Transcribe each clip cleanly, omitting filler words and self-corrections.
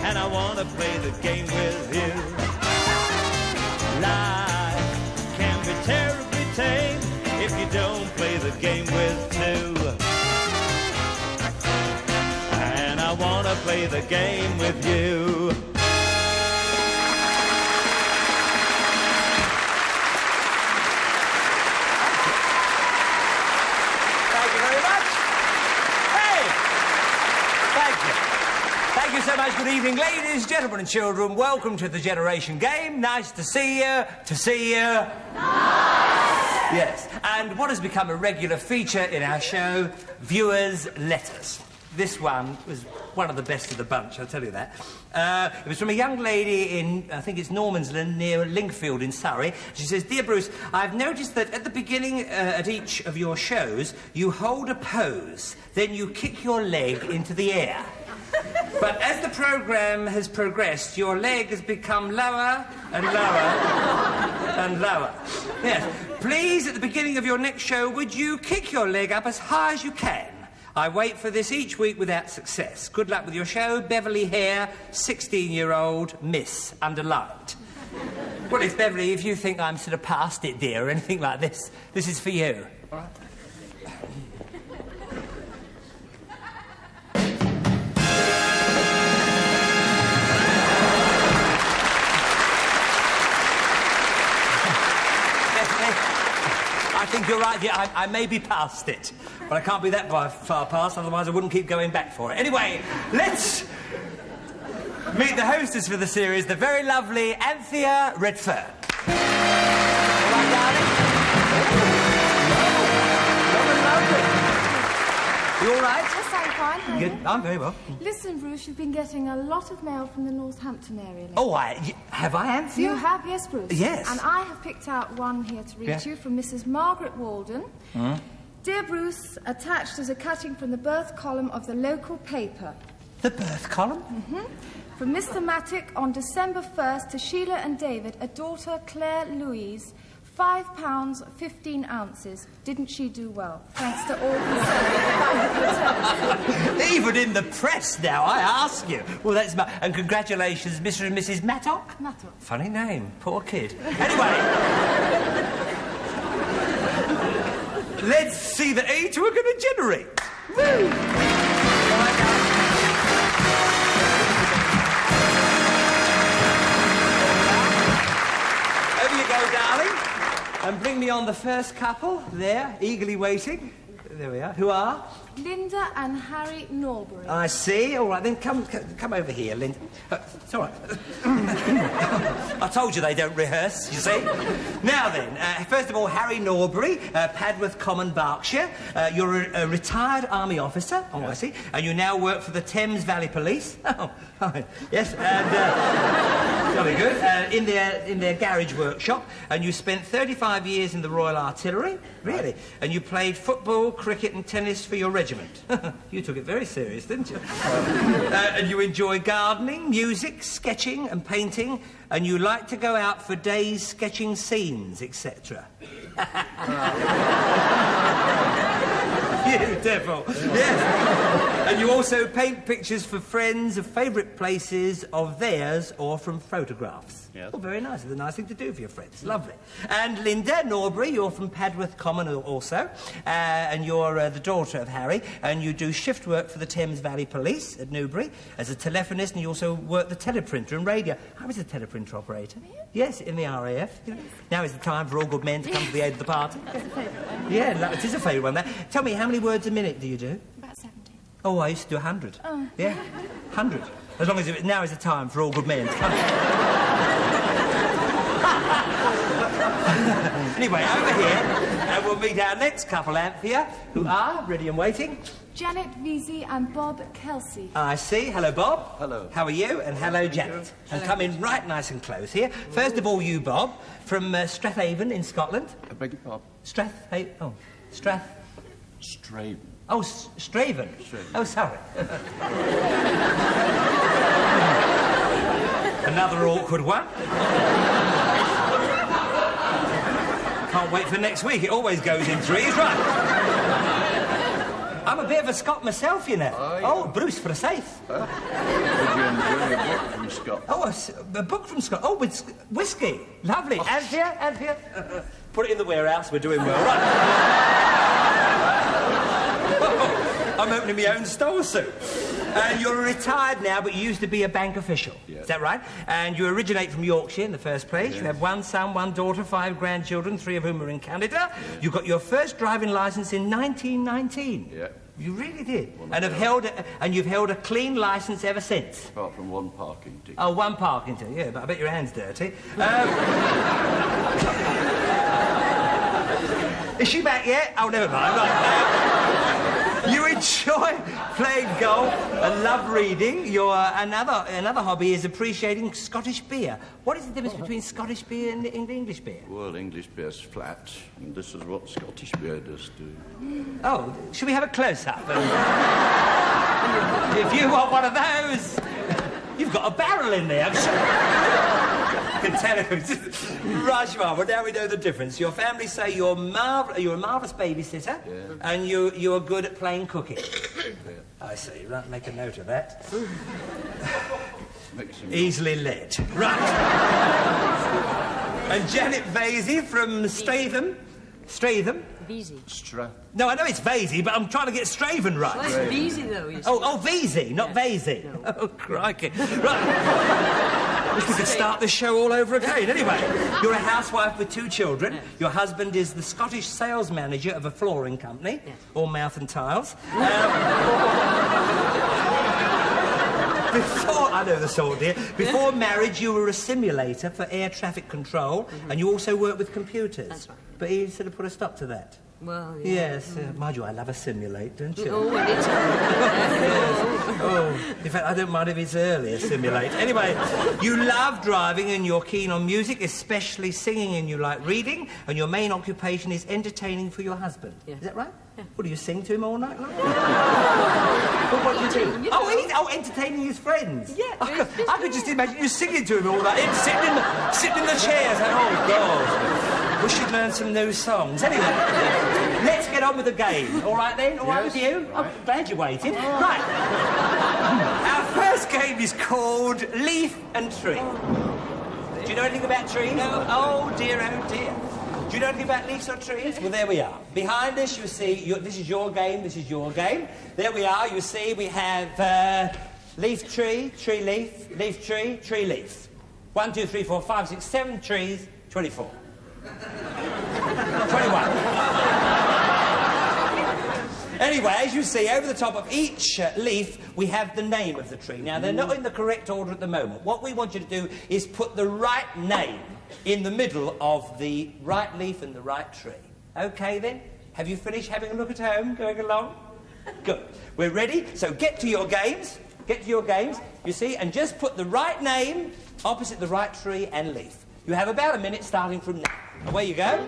and I want to play the game with you. Life can be terribly tame if you don't play the game with two. And I want to play the game with you. Thank you so much. Good evening, ladies, gentlemen and children. Welcome to the Generation Game. Nice to see you. Nice. Yes. And what has become a regular feature in our show, viewers' letters. This one was one of the best of the bunch, I'll tell you that. It was from a young lady in, I think it's Normansland, near Linkfield in Surrey. She says, "Dear Bruce, I've noticed that at the beginning at each of your shows, you hold a pose, then you kick your leg into the air. But as the programme has progressed, your leg has become lower and lower and lower. Yes. Please, at the beginning of your next show, would you kick your leg up as high as you can? I wait for this each week without success. Good luck with your show. Beverly Hare, 16-year-old Miss, underlined." Well, it's Beverly, if you think I'm sort of past it, dear, or anything like this, this is for you. All right? I think you're right, yeah, I may be past it, but I can't be that far past, otherwise I wouldn't keep going back for it. Anyway, let's meet the hostess for the series, the very lovely Anthea Redfern. All right, darling? You all right? Yes, I'm fine. How are you? Good. I'm very well. Listen, Bruce, you've been getting a lot of mail from the Northampton area lately. Oh, have I, Anthea? You have, yes, Bruce. Yes. And I have picked out one here to read to you from Mrs. Margaret Walden. Mm. Dear Bruce, attached is a cutting from the birth column of the local paper. The birth column? Mm-hmm. From Mr. Mattick on December 1st to Sheila and David, a daughter, Claire Louise, 5 pounds, 15 ounces. Didn't she do well? Thanks to all concerned. Even in the press now, I ask you. Well, that's and congratulations, Mr. and Mrs. Mattock. Mattock. Funny name, poor kid. Anyway, let's see the eight we're going to generate. Woo! Over you go, darling. And bring me on the first couple, there, eagerly waiting. There we are. Who are? Linda and Harry Norbury. I see. All right, then come over here, Linda. It's all right. I told you they don't rehearse, you see. Now then, first of all, Harry Norbury, Padworth Common, Berkshire. You're a retired army officer. Oh, I see. And you now work for the Thames Valley Police. Oh, fine. Yes, and... very good. In their garage workshop. And you spent 35 years in the Royal Artillery. Really? And you played football, cricket and tennis for your regiment. You took it very serious, didn't you? And you enjoy gardening, music, sketching and painting, and you like to go out for days sketching scenes, etc. You devil. Yes. And you also paint pictures for friends of favourite places of theirs or from photographs. Yes. Oh, very nice. It's a nice thing to do for your friends. Lovely. And Linda Norbury, you're from Padworth Common also, and you're the daughter of Harry, and you do shift work for the Thames Valley Police at Newbury as a telephonist, and you also work the teleprinter and radio. I was a teleprinter operator. Yes, in the RAF. You know. Now is the time for all good men to come to the aid of the party. That's a favourite one. Yeah, it is a favourite one. That. Tell me, how many words a minute do you do? About 70. Oh, I used to do 100. Oh. Yeah, 100. As long as now is the time for all good men to come. Anyway, over here, and we'll meet our next couple, Anthea, who are ready and waiting. Janet Veazey and Bob Kelsey. I see. Hello, Bob. Hello. How are you? And hello, Janet. And come in right nice and close here. First of all, you, Bob, from Strathaven in Scotland. I beg your pardon? Strathaven. Oh, Straven. Oh, Straven. Oh, sorry. Another awkward one. Can't wait for next week. It always goes in threes, right? I'm a bit of a Scot myself, you know. Oh, Bruce Forsyth. Did you enjoy a book from Scott? Oh, a book from Scott. Oh, with whiskey. Lovely. Anthea. Put it in the warehouse. We're doing well. Right. I'm opening my own store soon. And you're retired now, but you used to be a bank official. Yeah. Is that right? And you originate from Yorkshire in the first place. Yeah. You have 1 son, 1 daughter, 5 grandchildren, 3 of whom are in Canada. Yeah. You got your first driving licence in 1919. Yeah. You really did. And you've held a clean licence ever since. Apart from 1 parking ticket. Oh, 1 parking ticket. Yeah, but I bet your hand's dirty. Is she back yet? Oh, never mind. Right. You enjoy playing golf and love reading. Your another hobby is appreciating Scottish beer. What is the difference between Scottish beer and English beer? Well, English beer's flat, and this is what Scottish beer does do. Oh, should we have a close-up? If you want one of those, you've got a barrel in there. I can tell it. Right, well, now we know the difference. Your family say you're a marvellous babysitter, and you are good at playing cooking. I see. Right, make a note of that. Easily led. Right. And Janet Vasey from Stratham. Vesey. No, I know it's Vasey, but I'm trying to get Straven right. Well, it's Vesey, though. Oh, Vesey, not Vasey. No. Oh, crikey. Right. We could start the show all over again. Anyway, you're a housewife with 2 children. Yes. Your husband is the Scottish sales manager of a flooring company, all mouth and tiles. I know the sort, dear. Before marriage, you were a simulator for air traffic control, and you also worked with computers. That's right. But he sort of put a stop to that. Well, yeah. Yes, mind you, I love a simulate, don't you? Oh, and it's... Oh, in fact, I don't mind if it's earlier, simulate. Anyway, you love driving and you're keen on music, especially singing, and you like reading, and your main occupation is entertaining for your husband. Yeah. Is that right? Yeah. What, do you sing to him all night long? What do you do? You know. Entertaining his friends. Yeah. I could just imagine you singing to him all night, sitting in the chairs. Oh, God. We should learn some new songs. Anyway, let's get on with the game. All right, then? All right with you? Right. I'm glad you waited. Right. Our first game is called Leaf and Tree. Do you know anything about trees? No. Oh, dear, oh, dear. Do you know anything about leaves or trees? Well, there we are. Behind us, you see... this is your game, this is your game. There we are. You see, we have leaf, tree, tree, leaf, tree, leaf. 1, 2, 3, 4, 5, 6, 7 trees, 24. 21. Anyway, as you see, over the top of each leaf, we have the name of the tree. Now, they're not in the correct order at the moment. What we want you to do is put the right name in the middle of the right leaf and the right tree. OK, then? Have you finished having a look at home, going along? Good. We're ready, so get to your games. You see, and just put the right name opposite the right tree and leaf. You have about a minute starting from now. Away you go.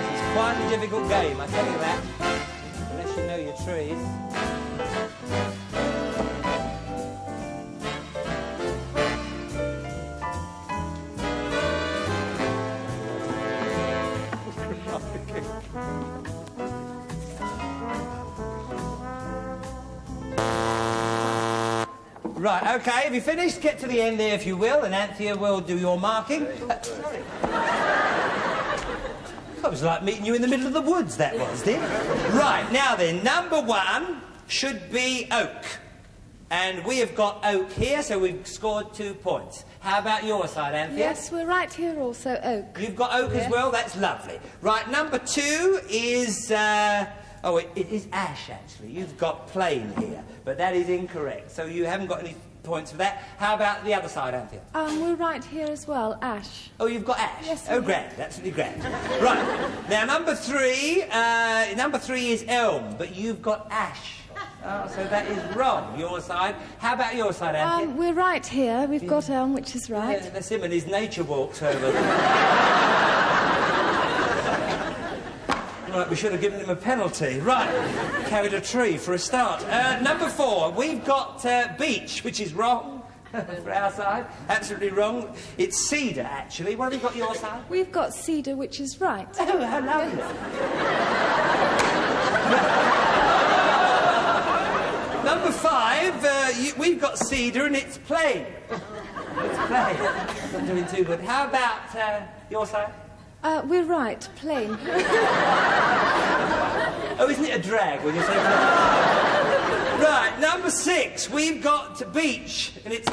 It's quite a difficult game, I tell you that. Unless you know your trees. Right, OK, have you finished? Get to the end there, if you will, and Anthea will do your marking. Sorry. That was like meeting you in the middle of the woods, that was, dear. Right, now then, number 1 should be oak. And we have got oak here, so we've scored 2 points. How about your side, Anthea? Yes, we're right here also, oak. You've got oak as well? That's lovely. Right, number 2 is... Oh, it is ash, actually. You've got plain here, but that is incorrect. So you haven't got any points for that. How about the other side, Anthea? We're right here as well, ash. Oh, you've got ash? Yes. Oh, grand. Absolutely grand. Right. Now, number 3 is elm, but you've got ash. Oh, so that is wrong, your side. How about your side, Anthea? We're right here. We've got elm, which is right. Yeah, that's him and his nature walks over there. Right, we should have given him a penalty. Right, carried a tree for a start. Number 4, we've got beech, which is wrong. For our side, absolutely wrong. It's cedar, actually. What have you got your side? We've got cedar, which is right. Oh, how lovely. Number 5, we've got cedar and it's plain. It's plain. Not doing too good. How about your side? We're right, plain. Oh, isn't it a drag when you say plain? Right, number 6, we've got beech, and it's...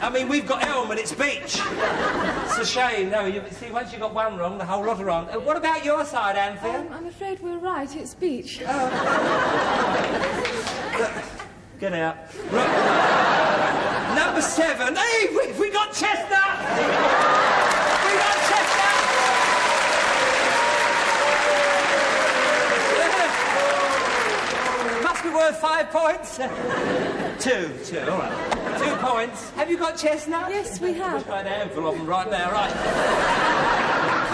I mean, we've got elm and it's beech. It's a shame. No, you see, once you've got one wrong, the whole lot are wrong. What about your side, Anthea? I'm afraid we're right, it's beech. Get out. Right. Number 7, hey, we got chestnut! We got chestnut! Must be worth 5 points. 2, all right. 2 points. Have you got chestnut? Yes, we have. I've got a handful of them right now, right.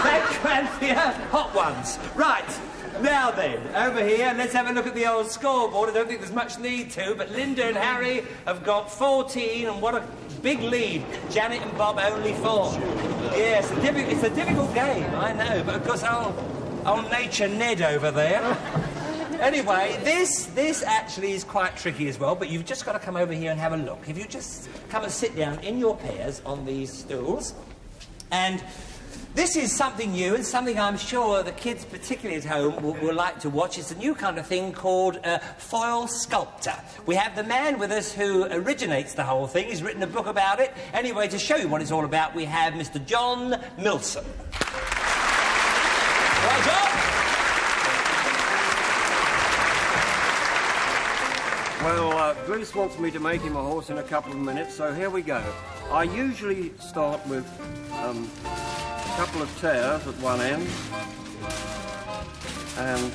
Thank you, Anthea. Hot ones. Right. Now then, over here, let's have a look at the old scoreboard. I don't think there's much need to, but Linda and Harry have got 14, and what a big lead. Janet and Bob only 4. Yes, it's a difficult game, I know, but of course, old Nature Ned over there. Anyway, this actually is quite tricky as well, but you've just got to come over here and have a look. If you just come and sit down in your pairs on these stools, and this is something new and something I'm sure the kids, particularly at home, will like to watch. It's a new kind of thing called foil sculptor. We have the man with us who originates the whole thing. He's written a book about it. Anyway, to show you what it's all about, we have Mr. John Milson. Right, John? Well, Bruce wants me to make him a horse in a couple of minutes, so here we go. I usually start with a couple of tears at one end and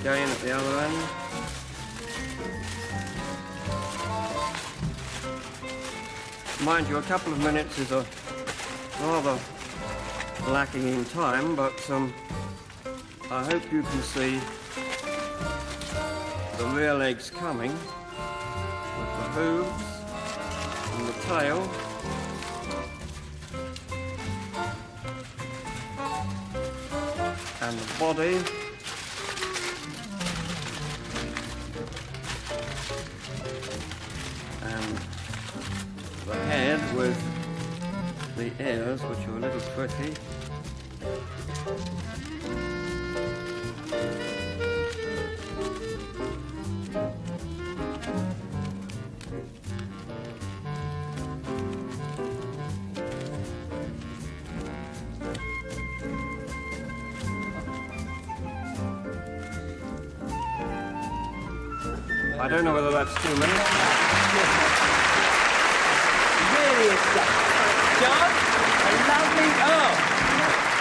again at the other end. Mind you, a couple of minutes is a rather lacking in time, but I hope you can see the rear legs coming with the hooves and the tail. And the body. And the head with the ears, which are a little tricky. I don't know whether that's 2 minutes. Really is John, a lovely... Oh,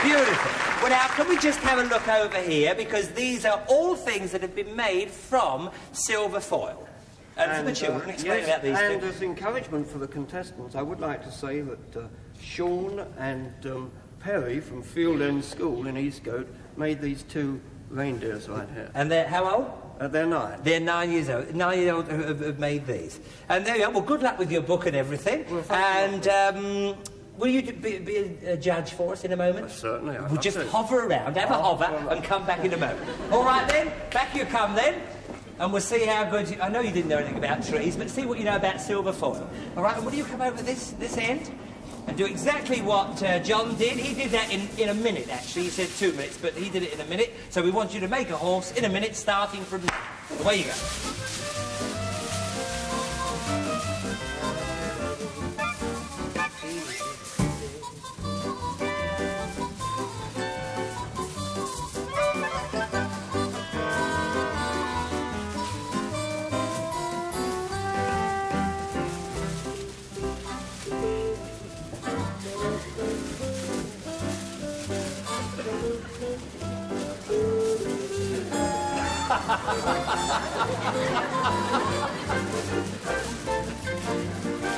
beautiful. Well, now, can we just have a look over here? Because these are all things that have been made from silver foil. And for the children, explain about these and two. as encouragement for the contestants, I would like to say that Sean and Perry from Field End School in Eastcote made these 2 reindeers right here. And they're how old? They're 9. They're 9 years old. 9-year-old have made these. And there you are. Well, good luck with your book and everything. Well, thank you. Will you be a judge for us in a moment? Certainly. We'll just hover around, have a hover, and come back in a moment. All right, then. Back you come, then. And we'll see how good you... I know you didn't know anything about trees, but see what you know about silver foil. All right, and will you come over this end? And do exactly what John did. He did that in a minute, actually. He said 2 minutes, but he did it in a minute. So we want you to make a horse in a minute, starting from... Away you go.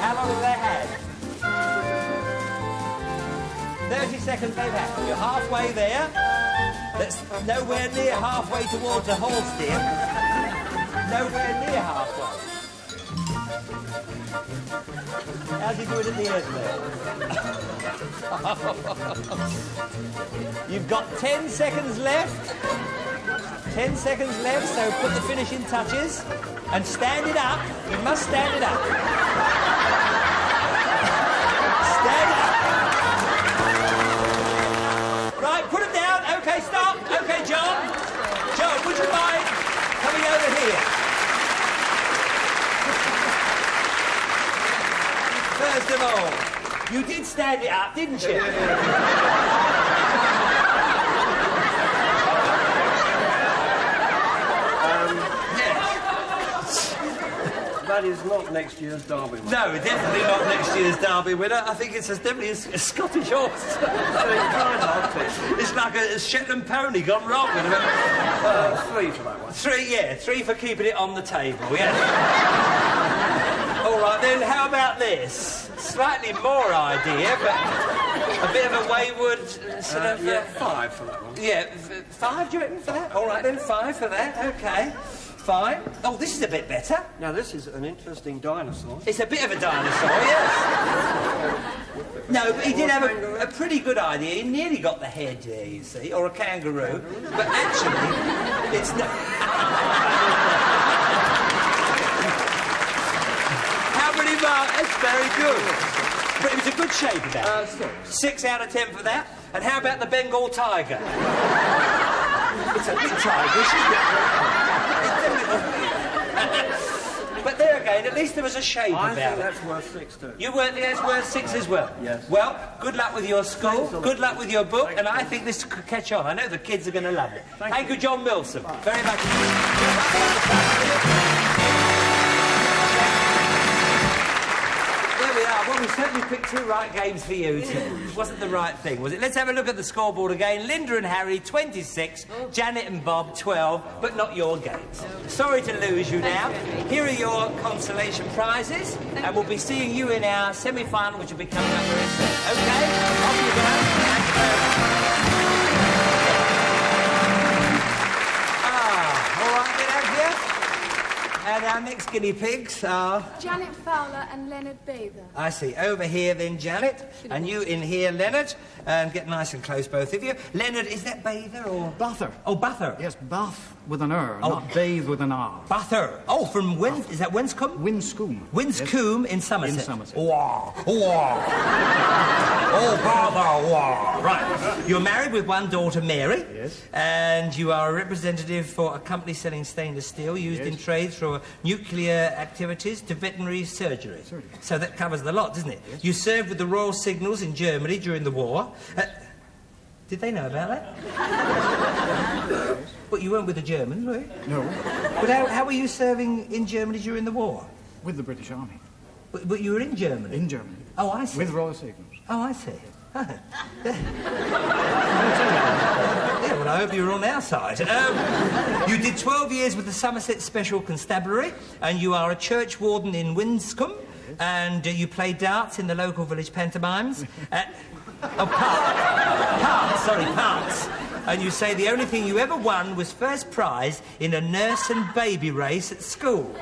How long have they had? 30 seconds they've had. You're halfway there. That's nowhere near halfway towards a horse, dear. Nowhere near halfway. How's he doing at the end there? You've got 10 seconds left. 10 seconds left, so put the finishing touches and stand it up. You must stand it up. Stand up. Right, put it down. OK, stop. OK, John. John, would you mind coming over here? First of all, you did stand it up, didn't you? That is not next year's Derby winner. No, definitely not next year's Derby winner. I think it's definitely a Scottish horse. It's like a Shetland pony gone wrong. 3 for that one. 3, yeah. 3 for keeping it on the table, yeah. All right, then, how about this? Slightly more idea, but a bit of a wayward sort of... Yeah, 5 for that one. Yeah, 5, do you reckon, for that? All right, then, 5 for that, OK. Fine. Oh, this is a bit better. Now, this is an interesting dinosaur. It's a bit of a dinosaur, yes. No, but he did have a pretty good idea. He nearly got the head there, you see, or a kangaroo. But actually, it's not... How many marks? That's very good. But it was a good shape of that. 6 out of 10 for that. And how about the Bengal tiger? It's a big tiger, isn't it? But there again, at least there was a shape about it. I think that's worth 6 too. You think that's worth 6 as well? Yes. Well, good luck with your school, good luck with your book, and I think this could catch on. I know the kids are going to love it. Thank you, John Milson. Very much. There we are. Well, we certainly picked 2 right games for you. It wasn't the right thing, was it? Let's have a look at the scoreboard again. Linda and Harry, 26. Janet and Bob, 12. But not your games. Sorry to lose you now. Here are your consolation prizes. And we'll be seeing you in our semi-final, which will be coming up very soon. OK? Off you go. Thank you very much. All right, then, Anthea. And our next guinea pigs are... Janet Fowler and Leonard Bather. I see. Over here, then, Janet. And you in here, Leonard. And get nice and close, both of you. Leonard, is that Bather or... Buther. Oh, Buther. Yes, Bath with an R, not bathe with an R. Buther. Oh, from when... Is that Winscombe? Winscombe. Winscombe in Somerset. In Somerset. Wow. Wow. Oh, Bother. Wow. Right. You're married with one daughter, Mary. Yes. And you are a representative for a company selling stainless steel used in trades from nuclear activities to veterinary surgery. So that covers the lot, doesn't it? Yes. You served with the Royal Signals in Germany during the war. Did they know about that? But you weren't with the Germans, were you? No. But how were you serving in Germany during the war? With the British Army. But you were in Germany? In Germany. Oh, I see. With Royal Signals. Oh, I see. Yeah, well, I hope you were on our side. You did 12 years with the Somerset Special Constabulary, and you are a church warden in Winscombe, and you play darts in the local village pantomimes. Parts. And you say the only thing you ever won was first prize in a nurse and baby race at school.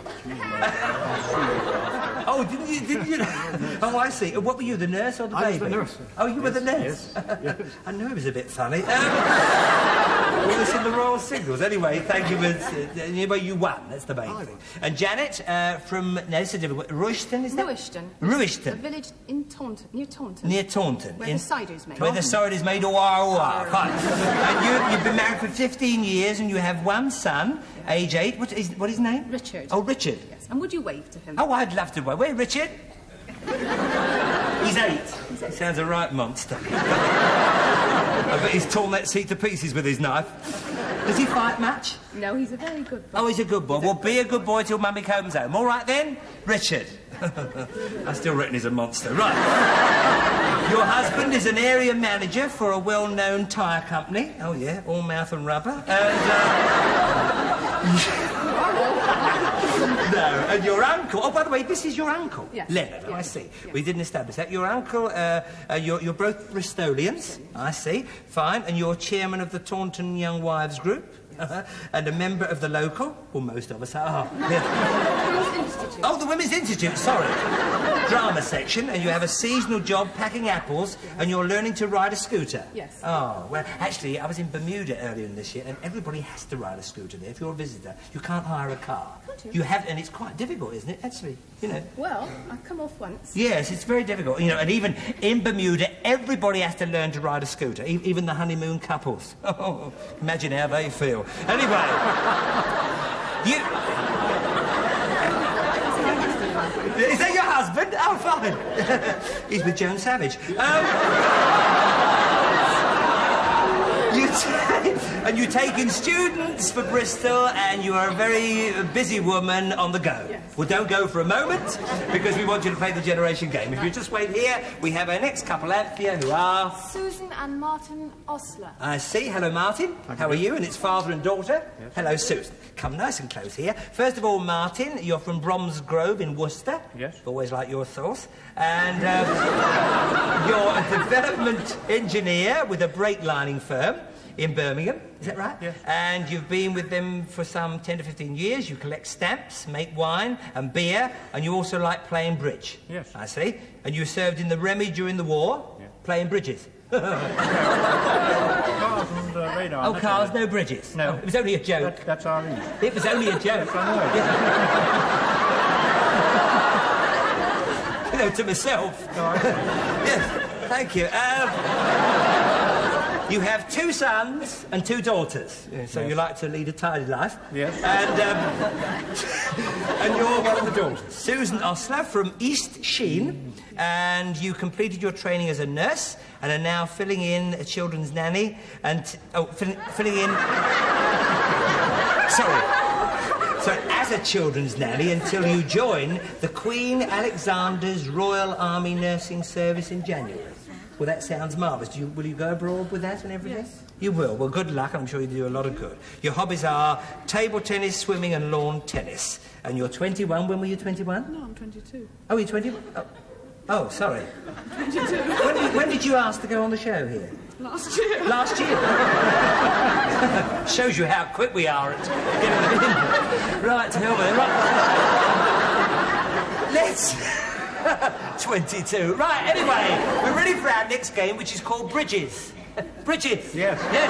Oh, didn't you? Oh, I see. What were you, the nurse or the baby? I was the nurse. Oh, you were the nurse? Yes. I knew it was a bit funny. Well, it's in the Royal Signals. Anyway, thank you for... Anyway, you won. That's the main thing. And Janet, from... No, this is different. Ruishton, is that? Ruishton. Ruishton. A village in Taunton, near Taunton. Near Taunton. Where the cider is made. Where the cider is made. Fine. And you've been married for 15 years and you have one son, age 8. What is his name? Richard. Oh, Richard. Yes. And would you wave to him? Oh, I'd love to wave. Where's Richard? He's 8. He sounds a right monster. I bet he's torn that seat to pieces with his knife. Does he fight much? No, he's a very good boy. Oh, he's a good boy. Well, be a good boy till Mummy comes home. All right, then? Richard. I still reckon he's a monster. Right. Your husband is an area manager for a well-known tyre company. Oh, yeah, all mouth and rubber. And, No, and your uncle... Oh, by the way, this is your uncle? Yes. Leonard, I see. We didn't establish that. Your uncle, you're both Bristolians, I see. Fine, and you're chairman of the Taunton Young Wives Group? And a member of the local? Well, most of us are. Oh, the Women's Institute, sorry. Drama section, and you have a seasonal job packing apples, and you're learning to ride a scooter? Yes. Oh, well, actually, I was in Bermuda earlier in this year, and everybody has to ride a scooter there. If you're a visitor, you can't hire a car. Can't you have, and it's quite difficult, isn't it, actually? You know. Well, I've come off once. Yes, it's very difficult. You know, and even in Bermuda, everybody has to learn to ride a scooter, even the honeymoon couples. Oh, imagine how they feel. Anyway, you... Is that your husband? Oh, fine. He's with Joan Savage. And you take in students for Bristol, and you are a very busy woman on the go. Yes. Well, don't go for a moment, because we want you to play the generation game. If you just wait here, we have our next couple, Anthea, who are... Susan and Martin Osler. I see. Hello, Martin. How are you? And it's father and daughter. Yes. Hello, Susan. Come nice and close here. First of all, Martin, you're from Bromsgrove in Worcester. Yes. Always like your sauce. And you're a development engineer with a brake lining firm in Birmingham. Is that right? Yes. And you've been with them for some 10 to 15 years. You collect stamps, make wine and beer, and you also like playing bridge. Yes. I see. And you served in the Remy during the war, playing bridges. Cars and radar. Oh, cars, no bridges. No. Oh, it was only a joke. That's our age. It was only a joke. Yes, I know. You know, to myself. No, I see. Yes, thank you. You have 2 sons and 2 daughters, so you like to lead a tidy life. Yes. And you're one of the daughters. Susan Osler from East Sheen, and you completed your training as a nurse and are now filling in a children's nanny and... filling in... Sorry. So, as a children's nanny until you join the Queen Alexander's Royal Army Nursing Service in January. Well, that sounds marvellous. Will you go abroad with that and everything? Yes. You will. Well, good luck. I'm sure you do a lot of good. Your hobbies are table tennis, swimming and lawn tennis. And you're 21. When were you 21? No, I'm 22. Oh, you're 21? Oh, sorry. 22. When did you ask to go on the show here? Last year. Last year? Shows you how quick we are at getting it in. Right, hell with it. Right. Let's... 22. Right, anyway, we're ready for our next game, which is called Bridges. Bridges? Yes. Yes.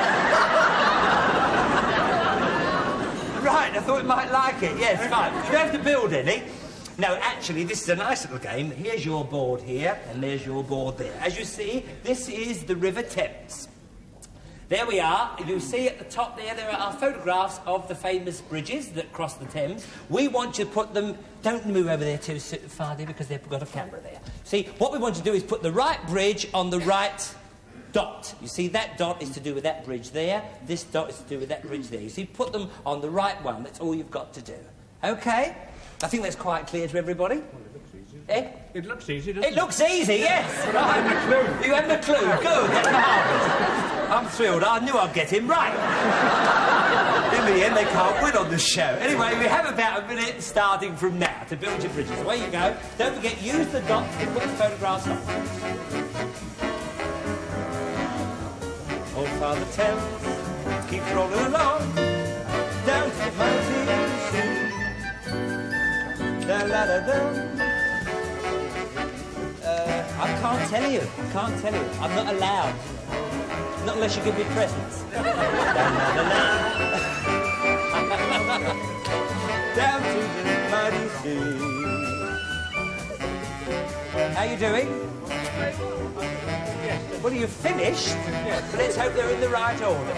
Right, I thought you might like it. Yes, fine. You don't have to build any. No, actually, this is a nice little game. Here's your board here, and there's your board there. As you see, this is the River Thames. There we are. You see at the top there are photographs of the famous bridges that cross the Thames. We want to put them... Don't move over there too far, dear, because they've got a camera there. See, what we want to do is put the right bridge on the right dot. You see, that dot is to do with that bridge there. This dot is to do with that bridge there. You see, put them on the right one. That's all you've got to do. OK? I think that's quite clear to everybody. Eh? It looks easy, doesn't it? It looks easy, yes. Right. You have the clue. Good. That's marvellous. I'm thrilled. I knew I'd get him right. In the end, they can't win on this show. Anyway, we have about a minute starting from now to build your bridges. Away you go. Don't forget, use the dots to put the photographs on. Old Father Thames keeps rolling along down to the mountain sea. Da-la-da-da. I can't tell you. I can't tell you. I'm not allowed. Not unless you give me presents. Down to the mighty sea. How you doing? Well, you've finished. Yes. But let's hope they're in the right order.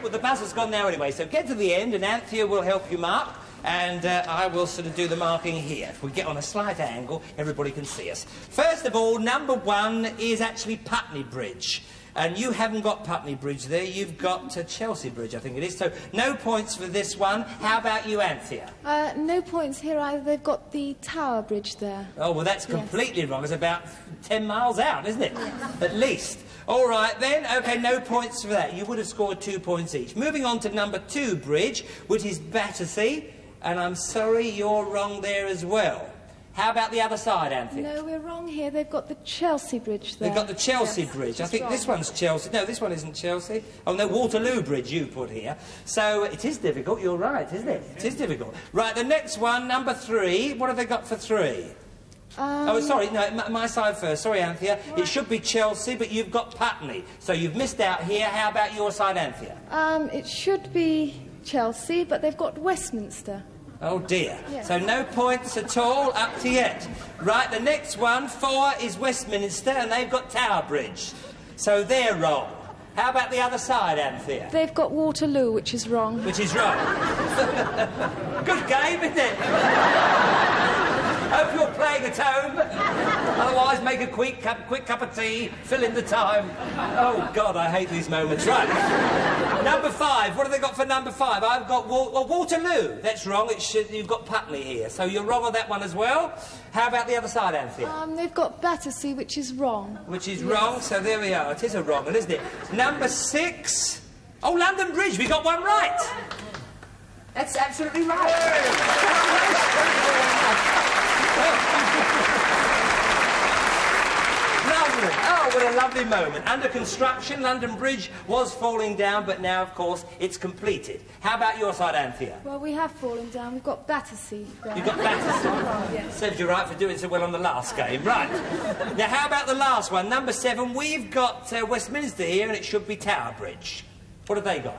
Well, the buzzer's gone now anyway, so get to the end and Anthea will help you mark. And I will sort of do the marking here. If we get on a slight angle, everybody can see us. First of all, number 1 is actually Putney Bridge. And you haven't got Putney Bridge there, you've got Chelsea Bridge, I think it is. So, no points for this one. How about you, Anthea? No points here either. They've got the Tower Bridge there. Oh, well, that's completely wrong. It's about 10 miles out, isn't it? Yes. At least. All right, then. OK, no points for that. You would have scored 2 points each. Moving on to number 2 bridge, which is Battersea. And I'm sorry, you're wrong there as well. How about the other side, Anthea? No, we're wrong here. They've got the Chelsea Bridge there. They've got the Chelsea Yes, Bridge. I it's think wrong. this one's Chelsea. No, this one isn't Chelsea. Oh, no, Waterloo Bridge you put here. So it is difficult, you're right, isn't it? It is difficult. Right, the next one, number 3. What have they got for 3? Oh, sorry, no, my side first. Sorry, Anthea. Right. It should be Chelsea, but you've got Putney. So you've missed out here. How about your side, Anthea? It should be Chelsea, but they've got Westminster. Oh, dear. Yeah. So no points at all up to yet. Right, the next one, 4, is Westminster, and they've got Tower Bridge. So they're wrong. How about the other side, Anthea? They've got Waterloo, which is wrong. Which is wrong. Good game, isn't it? Hope you're playing at home. Otherwise, make a quick cup of tea, fill in the time. Oh, God, I hate these moments. Right. Number 5. What have they got for number 5? I've got Waterloo. That's wrong. You've got Putney here. So you're wrong on that one as well. How about the other side, Anthea? They've got Battersea, which is wrong. Which is wrong. So there we are. It is a wrong one, isn't it? Number 6. Oh, London Bridge. We got one right. That's absolutely right. Lovely. Oh, what a lovely moment. Under construction, London Bridge was falling down, but now, of course, it's completed. How about your side, Anthea? Well, we have fallen down. We've got Battersea there. You've got Battersea. Yes. Serves you right for doing so well on the last game. Right. Now, how about the last one? Number 7, we've got Westminster here, and it should be Tower Bridge. What have they got?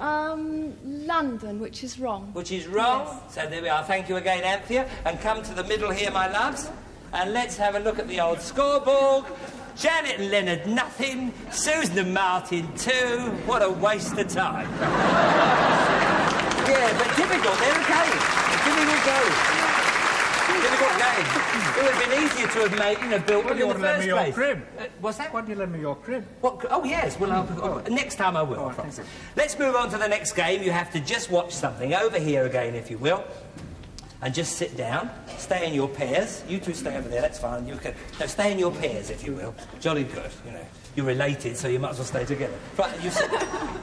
London, which is wrong. Which is wrong. Yes. So there we are. Thank you again, Anthea. And come to the middle here, my loves. And let's have a look at the old scoreboard. Janet and Leonard, nothing. Susan and Martin, 2. What a waste of time. Yeah, but difficult. They're okay. A difficult game. Difficult game. It would have been easier to have made, built one in the first place. Crib. What's that? Why don't you lend me your crib? What? Oh, yes. Well, next time I will. Oh, I think so. Let's move on to the next game. You have to just watch something. Over here again, if you will. And just sit down. Stay in your pairs. You two stay over there. That's fine. You can... No, stay in your pairs, if you will. Jolly good. You're related, so you might as well stay together. Right, you sit.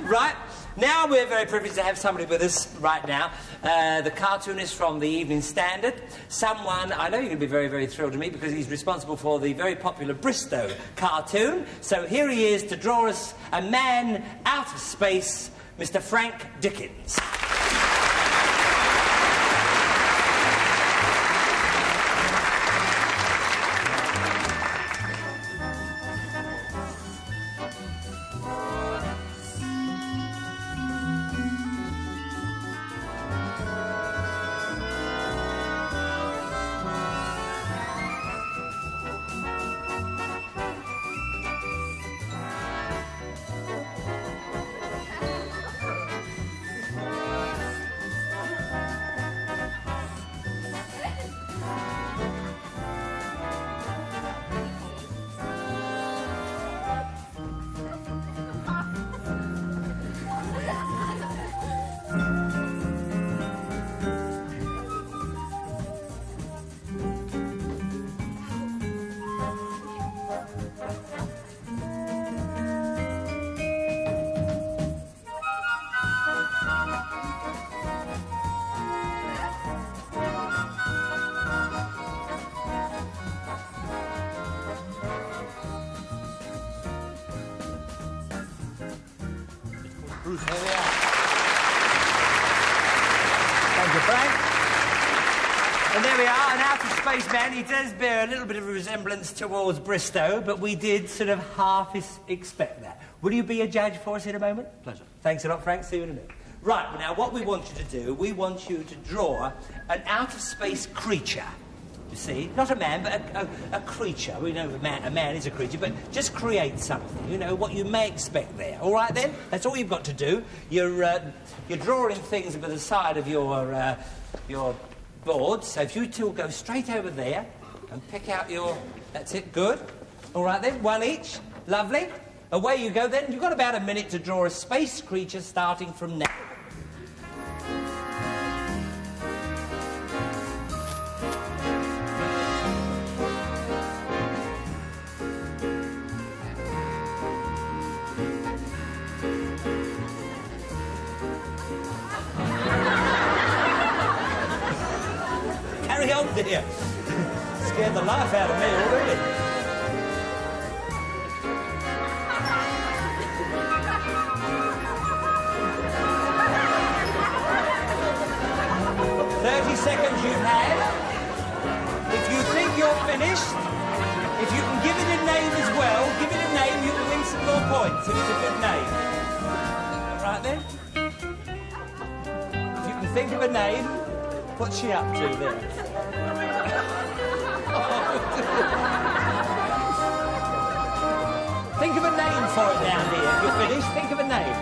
Right. Now we're very privileged to have somebody with us right now. The cartoonist from the Evening Standard. Someone I know you're going to be very, very thrilled to meet because he's responsible for the very popular Bristow cartoon. So here he is to draw us a man out of space, Mr. Frank Dickens. Here we are. Thank you, Frank. And there we are, an outer space man. He does bear a little bit of a resemblance towards Bristow, but we did sort of half expect that. Will you be a judge for us in a moment? Pleasure. Thanks a lot, Frank. See you in a minute. Right, now what we want you to do, we want you to draw an out-of-space creature. You see, not a man, but a creature. We know a man is a creature, but just create something. You know, what you may expect there. All right, then? That's all you've got to do. You're drawing things by the side of your board. So if you two will go straight over there and pick out your... That's it, good. All right, then, one each. Lovely. Away you go, then. You've got about a minute to draw a space creature starting from now. dear. Scared the life out of me already. Seconds you've had. If you think you're finished, if you can give it a name as well, give it a name, you can win some more points if it's a good name. Right then? If you can think of a name, what's she up to there? Think of a name for it down here. If you're finished, think of a name.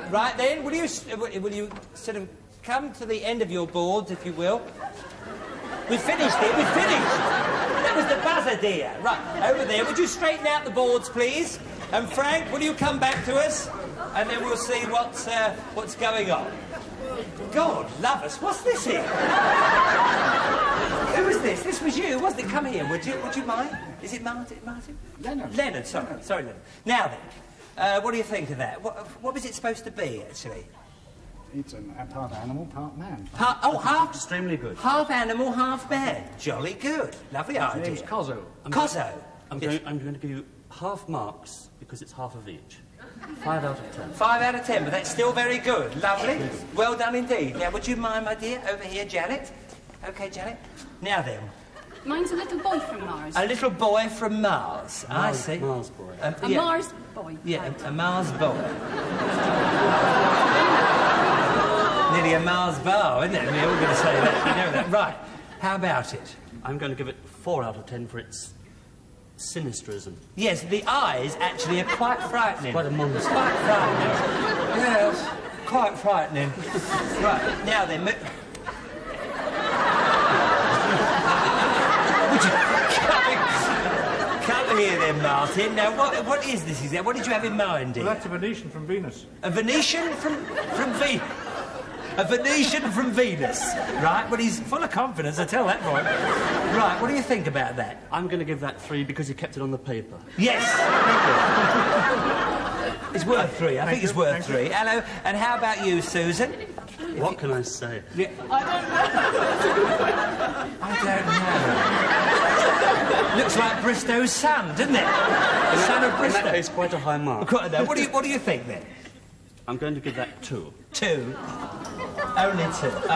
Right then, will you sort of come to the end of your boards, if you will? We've finished it, we've finished! That was the buzzer, dear. Right, over there. Would you straighten out the boards, please? And Frank, will you come back to us? And then we'll see what's going on. God, love us, what's this here? Who was this? This was you, wasn't it? Come here, would you mind? Is it Martin? Leonard. Leonard, sorry, Leonard. Now then. What do you think of that? What was it supposed to be, actually? It's a part animal, part man. Half... Extremely good. Half animal, half man. Jolly good. Lovely idea. His name's Cozzo. Cozzo. I'm going to give you half marks because it's half of each. 5 out of 10. 5 out of 10, but that's still very good. Lovely. Well done indeed. Now, would you mind, my dear, over here, Janet? OK, Janet. Now then. Mine's a little boy from Mars. A little boy from Mars. I see. Mars boy. A Mars boy. Yeah, a Mars boy. Nearly a Mars bar, isn't it? We're all going to say that. You know that. Right. How about it? I'm going to give it 4 out of 10 for its sinisterism. Yes, the eyes actually are quite frightening. Quite a monster. Quite frightening. Yes, quite frightening. Right, now then... Would you come here then, Martin? Now, what is this? What did you have in mind, dear? Well, that's a Venetian from Venus. A Venetian from Venus? A Venetian from Venus. Right, well, he's full of confidence, I tell that boy. Right, what do you think about that? I'm going to give that 3 because he kept it on the paper. Yes! It's worth 3. I think it's worth 3. Hello, and how about you, Susan? What can I say? Yeah. I don't know. Looks like Bristow's son, doesn't it? The son of Bristow. In that case, quite a high mark. What do you think, then? I'm going to give that 2. 2? Only 2. All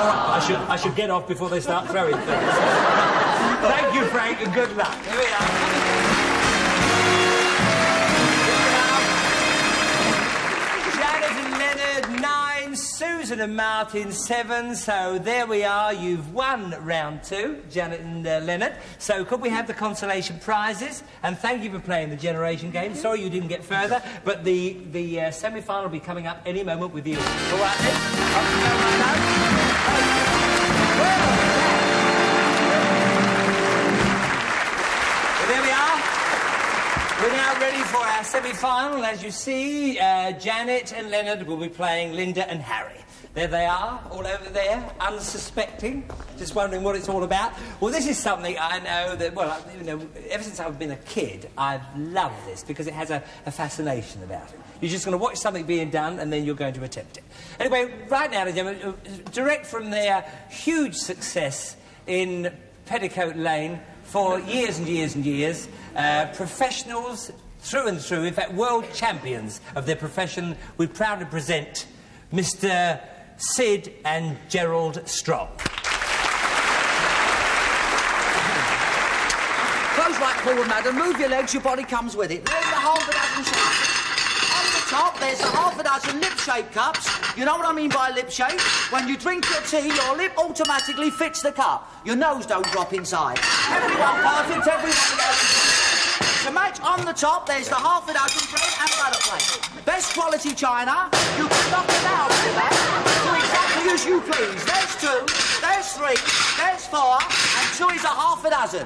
right, I should get off before they start throwing things. Thank you, Frank, and good luck. Here we are. Janet and Leonard, 9. Susan and Martin, 7. So there we are. You've won round 2, Janet and Leonard. So could we have the consolation prizes? And thank you for playing the Generation game. Sorry you didn't get further, but the semi-final will be coming up any moment with you. All right then. Off you go, my love. Well, there we are. We're now ready for our semi-final. As you see, Janet and Leonard will be playing Linda and Harry. There they are, all over there, unsuspecting, just wondering what it's all about. Well, this is something I know that, well, you know, ever since I've been a kid, I've loved this because it has a fascination about it. You're just going to watch something being done and then you're going to attempt it. Anyway, right now, direct from their huge success in Petticoat Lane for years and years and years, professionals through and through, in fact, world champions of their profession, we proudly present Mr. Sid and Gerald Strong. Close right forward, madam. Move your legs, your body comes with it. There's the half a dozen shapes. On the top, there's the half a dozen lip-shaped cups. You know what I mean by lip shape? When you drink your tea, your lip automatically fits the cup. Your nose don't drop inside. Everyone perfect, everyone perfect. To match on the top, there's the half a dozen bread and butter plate. Best quality china. You can knock it down with that. Do exactly as you please. There's 2, there's 3, there's 4, and 2 is a half a dozen.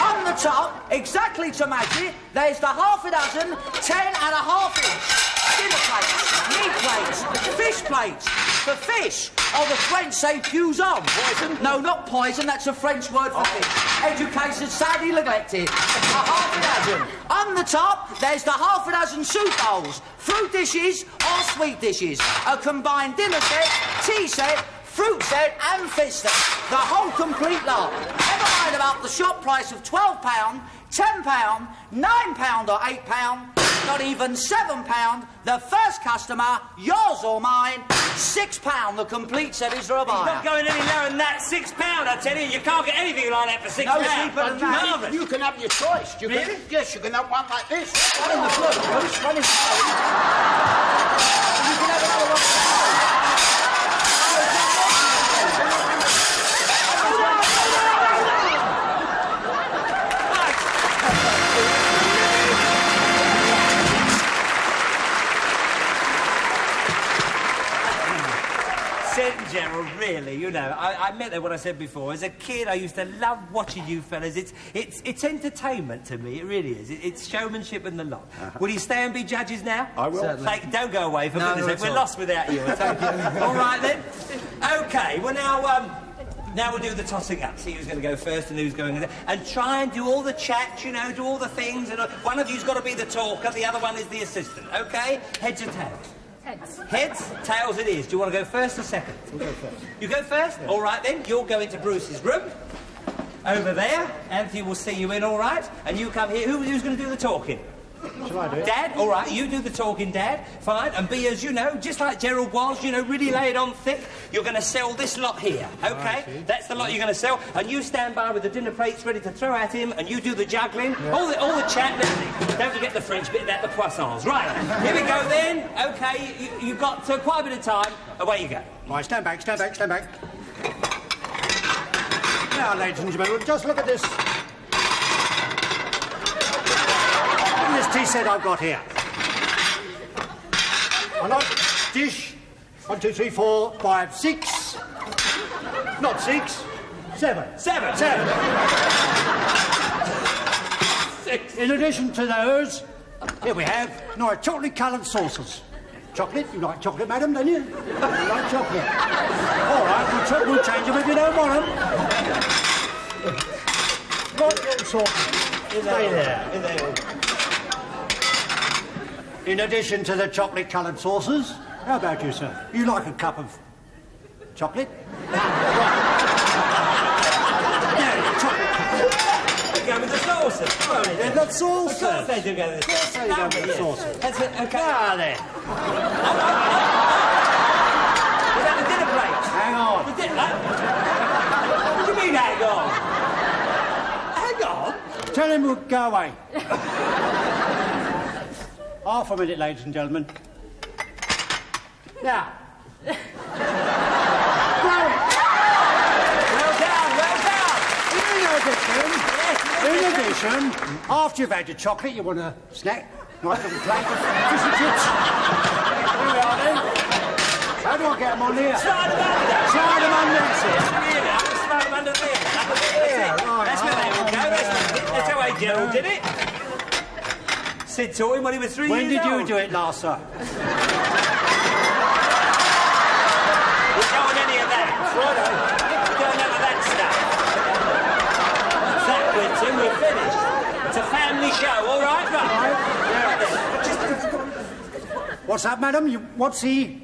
On the top, exactly to match it, there's the half a dozen 10 and a half inch. dinner plates, meat plates, fish plates. For fish, or the French say poisson. Poison? No, not poison, that's a French word for fish. Education sadly neglected. A half a dozen. On the top, there's the half a dozen soup bowls, fruit dishes or sweet dishes, a combined dinner set, tea set, fruit set and fish set. The whole complete lot. Never mind about the shop price of £12, £10, £9 or £8, not even £7. The first customer, yours or mine, £6. The complete set is for a buyer. He's not going any lower than that. £6, I tell you. You can't get anything like that for £6. No cheaper than that. Marvellous. You can have your choice. You Really? Yes, you can have one like this. One in the blue, Bruce. One in the blue. You can have another one. Sid and Gerald, really, you know, I meant that what I said before. As a kid, I used to love watching you fellas. It's entertainment to me, it really is. It's showmanship and the lot. Will you stay and be judges now? I will. Like, don't go away, for No, goodness sake. not at We're all. lost without you. All right, then. OK, well, now we'll do the tossing up. See who's going to go first and who's going... And try and do all the chat, you know, do all the things. And one of you's got to be the talker, the other one is the assistant, OK? Heads or tails? Heads. Heads, tails it is. Do you want to go first or second? We'll go first. You go first? Yeah. All right, then. You'll go into Bruce's room. Over there. Anthea will see you in, all right? And you come here. Who's going to do the talking? Shall I do it? Dad? All right, you do the talking, Dad. Fine. And be, as you know, just like Gerald was, you know, really lay it on thick. You're going to sell this lot here, OK? That's the lot you're going to sell. And you stand by with the dinner plates ready to throw at him, and you do the juggling. Yeah. All the chat and everything. Don't forget the French bit about the croissants. Right, here we go then. OK, you've got quite a bit of time. Away you go. Right, stand back, stand back, stand back. Now, ladies and gentlemen, just look at this. This tea set I've got here. I like dish 1, 2, 3, 4, 5, 6. Not 6, 7. 7. 7. 6. In addition to those, here we have nice chocolate-coloured saucers. Chocolate? You like chocolate, madam, don't you? You like chocolate. All right, we'll change them if you don't want them. Nice little saucers. Stay there. In addition to the chocolate-coloured saucers, how about you, sir? You like a cup of chocolate? Yeah, chocolate. Go with the sauces. They've got saucers. Of course they do go with the sauces. Of course they go with the saucers. That's it, OK. Ah, there. What about the dinner plates? Hang on. The what do you mean, hang on? Hang on? Tell him we'll go away. Half a minute, ladies and gentlemen. Now. Blow it. Well done, well done. In addition, after you've had your chocolate, you want a snack? Nice little plate of fish and chips. Here we are then. How do I get them on here? Slide them under. Slide them under, that's it. Slide them under there. Yeah, right. That's where they will go. That's how Gerald did it. Sid taught him when he was 3 years old. When did you do it last, sir? We don't want any of that. Righto. We don't have that stuff. That, Clinton, we're finished. It's a family show, all right? Right. What's that, madam? What's the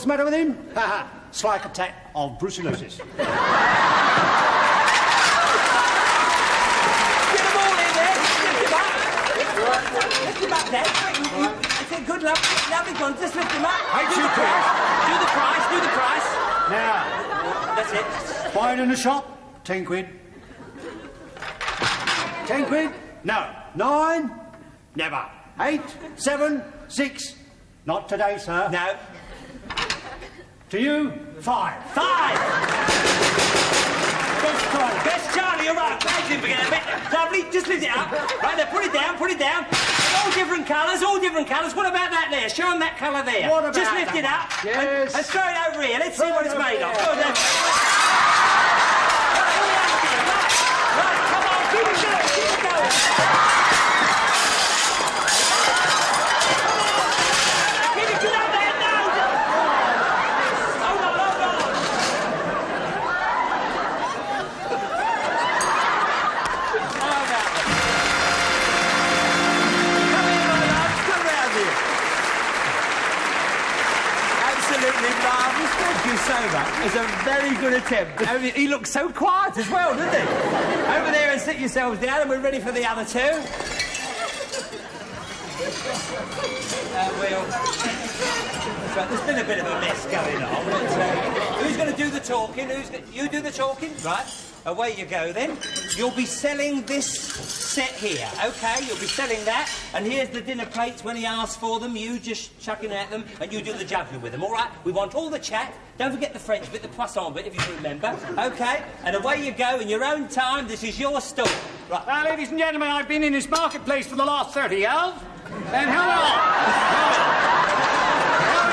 matter with him? Haha. Slight attack of brucellosis. Get them all in there. Lift him up, Dad. I said good luck. Lovely one. Just lift him up. Hey, Do the price. Do the price. Now, That's it. buy it in the shop, 10 quid. 10 quid? No. 9? Never. 8, 7, 6. Not today, sir. No. To you, 5. 5. Best Charlie, you're right. Thanks him for getting a bit. Lovely, just lift it up. Right there, put it down. All different colours. What about that there? Show them that colour there. What about just lift that it up. one? Yes. And throw it over here. Let's see Throw what it it's over made of. here. Good, right, come on, keep it going. Right, it's a very good attempt. He looks so quiet as well, doesn't he? Over there and sit yourselves down, and we're ready for the other two. Right, there's been a bit of a mess going on, but who's going to do the talking? You do the talking? Right, away you go then. You'll be selling this set here, OK? You'll be selling that, and here's the dinner plates when he asks for them. You just chucking at them, and you do the juggling with them, all right? We want all the chat. Don't forget the French bit, the poisson bit, if you can remember. OK? And away you go in your own time. This is your stall. Right. Now, ladies and gentlemen, I've been in this marketplace for the last 30 years. And how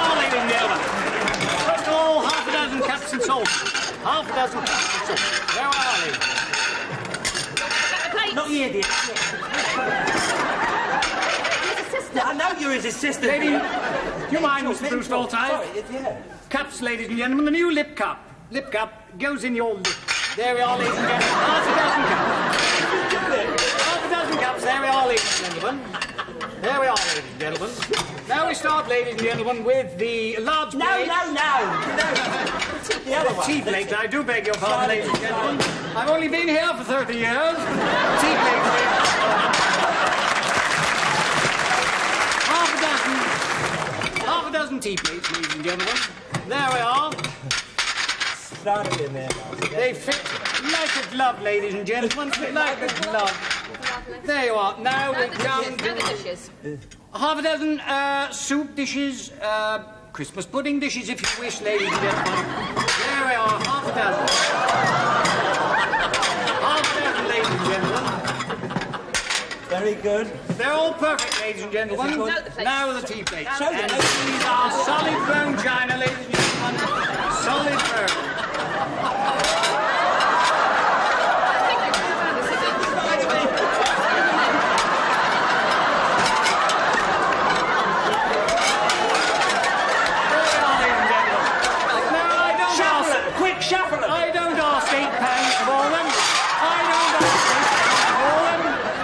are ladies and gentlemen? First of all, half a dozen cups and salt. Half a dozen cups and salt. Where are they? Not you, dear. I know you're his assistant. Lady, do you mind, Mr. Bruce Forsyth? Sorry, yeah. Cups, ladies and gentlemen, the new lip cup. Lip cup goes in your lip. There we are, ladies and gentlemen. Half a dozen cups. Half a dozen cups. There we are, ladies and gentlemen. There we are, ladies and gentlemen. Now we start, ladies and gentlemen, with the large plate. No. The other one. Tea plate. I do beg your pardon, ladies and gentlemen. I've only been here for 30 years. Tea plate. Half a dozen tea plates, ladies and gentlemen. There we are. Start it in there. They fit like a glove, ladies and gentlemen. Fit like a glove. There you are. Now we come to half a dozen soup dishes, Christmas pudding dishes, if you wish, ladies and gentlemen. There we are, half a dozen. Half a dozen, ladies and gentlemen. Very good. They're all perfect, ladies and gentlemen. Now the tea plates. Show them. These are solid bone china, ladies and gentlemen. Solid bone. I don't ask £8 for them.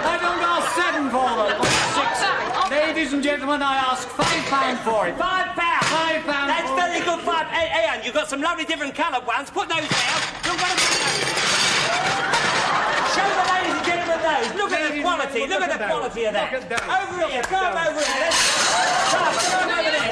I don't ask 7 for them. Or 6. Ladies and gentlemen, I ask £5 for it. £5? £5. That's very good. Hey, Anne, you've got some lovely different coloured ones. Put those down. Show the ladies and gentlemen those. Look at the quality. Look at the quality of that. Over here. Come over here. Come over there.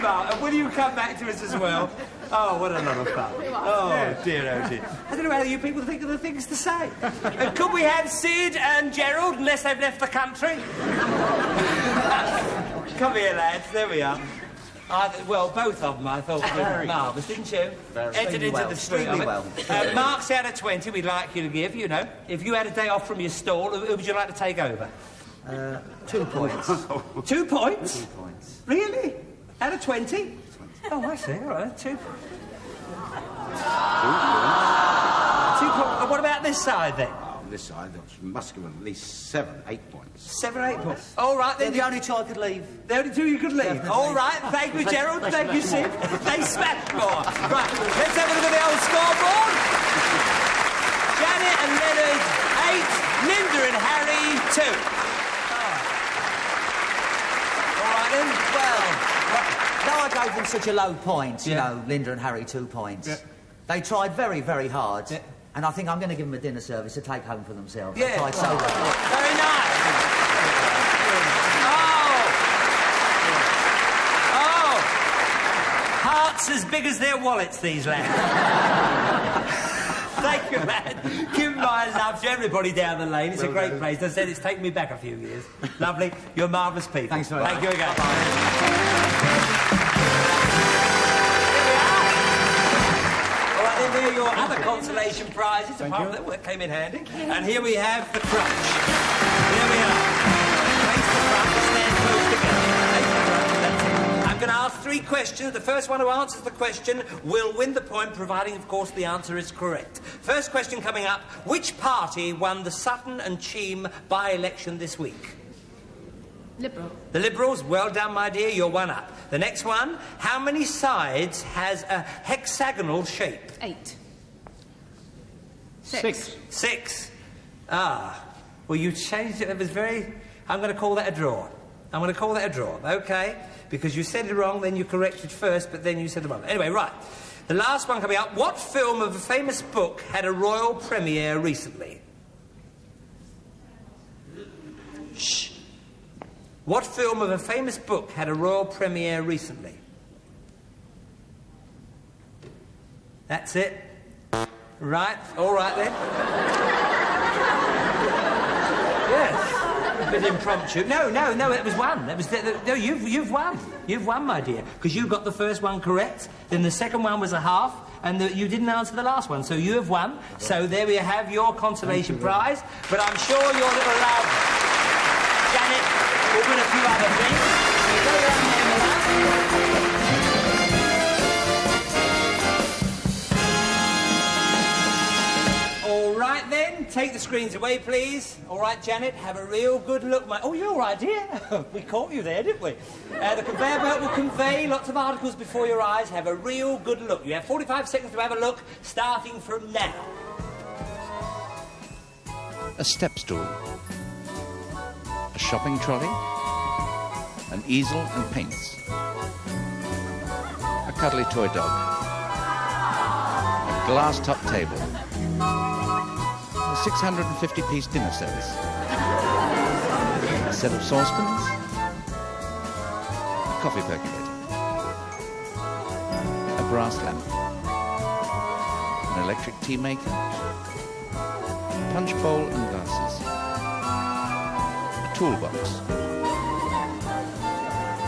And will you come back to us as well? Oh, what a lot of fun. Oh, dear, oh, dear. I don't know how you people think of the things to say. Could we have Sid and Gerald, unless they've left the country? Come here, lads. There we are. Well, both of them, I thought, were marvellous, didn't you? Entered into the street of it. Marks out of 20 we'd like you to give, you know. If you had a day off from your stall, who would you like to take over? 2 points. 2 points? 2 points. Really? Out of 20? Oh, I see. All right, 2 points. 2 points. What about this side, then? This side, that must give at least 7, 8 points. 7 or 8 points. All right, then. They're the only two I could leave. The only two you could leave. Definitely. All right, thank you, Gerald. Thank you, Sid. They smashed more. Right, let's have a look at the old scoreboard. Janet and Leonard, 8. Linda and Harry, 2. All right, then. Well, now I gave them such a low point, you know, Linda and Harry 2 points. Yeah. They tried very, very hard. Yeah. And I think I'm going to give them a dinner service to take home for themselves. Yeah. They tried so well. Very nice. Oh. Hearts as big as their wallets, these lads. Thank you, lad. Give my love to everybody down the lane. It's a great place. As I said, it's taken me back a few years. Lovely. You're marvellous people. Thanks very much. Thank you again. There are your other consolation prizes, apart from that came in handy. And here we have the crutch. Here we are. Place the crutch, stand close together. Place the crutch. I'm going to ask 3 questions. question. The first one who answers the question will win the point, providing, of course, the answer is correct. First question coming up. Which party won the Sutton and Cheam by-election this week? Liberal. The Liberals. Well done, my dear. You're one up. The next one. How many sides has a hexagonal shape? 8. 6. 6. Ah. Well, you changed it. It was very... I'm going to call that a draw. I'm going to call that a draw. OK? Because you said it wrong, then you corrected first, but then you said it wrong. Anyway, right. The last one coming up. What film of a famous book had a royal premiere recently? Shh. What film of a famous book had a royal premiere recently? That's it. Right. All right, then. Yes. A bit impromptu. No, it was one. It was no, you've won. You've won, my dear, because you got the first one correct. Then the second one was a half, and you didn't answer the last one. So you have won. So there we have your consolation prize. But I'm sure your little love, Janet, will win a few other things. So go down there, my love. All right, then. Take the screens away, please. All right, Janet, have a real good look. Oh, you're all right, dear. We caught you there, didn't we? The conveyor belt will convey lots of articles before your eyes. Have a real good look. You have 45 seconds to have a look, starting from now. A step stool, a shopping trolley, an easel and paints, a cuddly toy dog, a glass-top table, a 650-piece dinner service, a set of saucepans, a coffee percolator, a brass lamp, an electric tea maker, a punch bowl and glasses, a toolbox,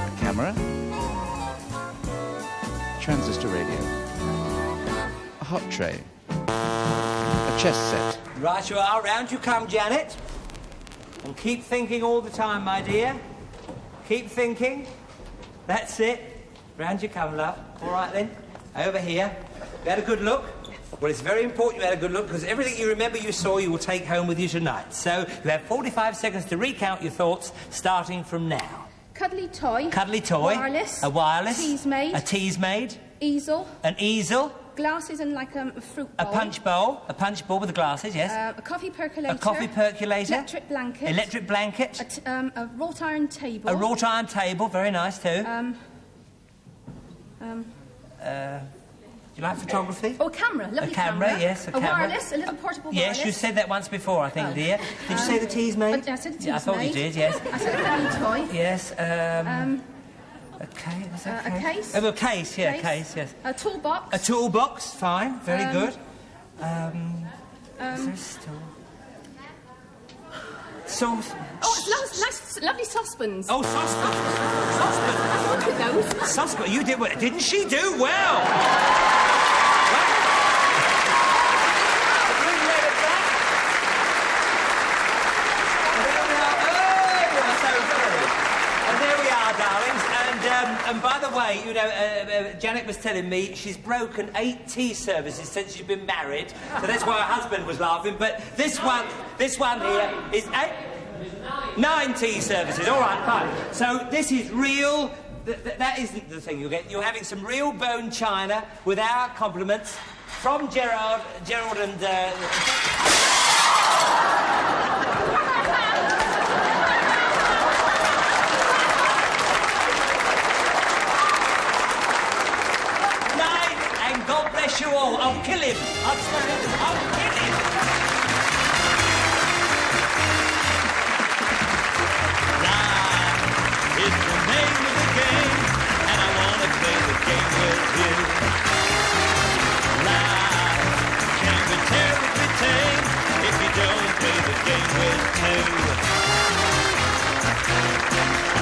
a camera, a transistor radio, a hot tray, a chess set. Right you are. Round you come, Janet. And keep thinking all the time, my dear. Keep thinking. That's it. Round you come, love. All right, then. Over here. You had a good look? Well, it's very important you had a good look, because everything you remember you saw you will take home with you tonight. So you have 45 seconds to recount your thoughts, starting from now. Cuddly toy. Cuddly toy. Wireless. A wireless. Teas made. A teas made. Easel. An easel. Glasses and like a fruit bowl. A punch bowl. A punch bowl with the glasses, yes. A coffee percolator. A coffee percolator. Electric blanket. Electric blanket. A wrought iron table. A wrought iron table, very nice too. Do you like photography? Oh, a camera. Lovely camera. Yes, a camera. Wireless, a little portable wireless. Yes, you said that once before, I think, dear. Did you say the tea's made? I said the tea's I thought made. you did, yes. I said a cuddly toy. Yes, okay, is that a case? Oh, a case, yeah, a case, yes. A toolbox. A toolbox, fine, very good. Is there a stool? Sauce. Oh, it's nice, lovely saucepans. Oh, saucepans. Saucepans. Look at those. Saucepans, you did well. Didn't she do well? And by the way, you know, Janet was telling me she's broken 8 tea services since she's been married, so that's why her husband was laughing. But this one here is 9 tea services. All right, fine. So this is real. That isn't the thing you get. You're having some real bone china with our compliments from Gerald and. God bless you all. I'll kill him. I'll kill him. Life is the name of the game, and I want to play the game with you. Life can be terribly tame if you don't play the game with two.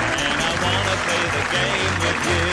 And I want to play the game with you.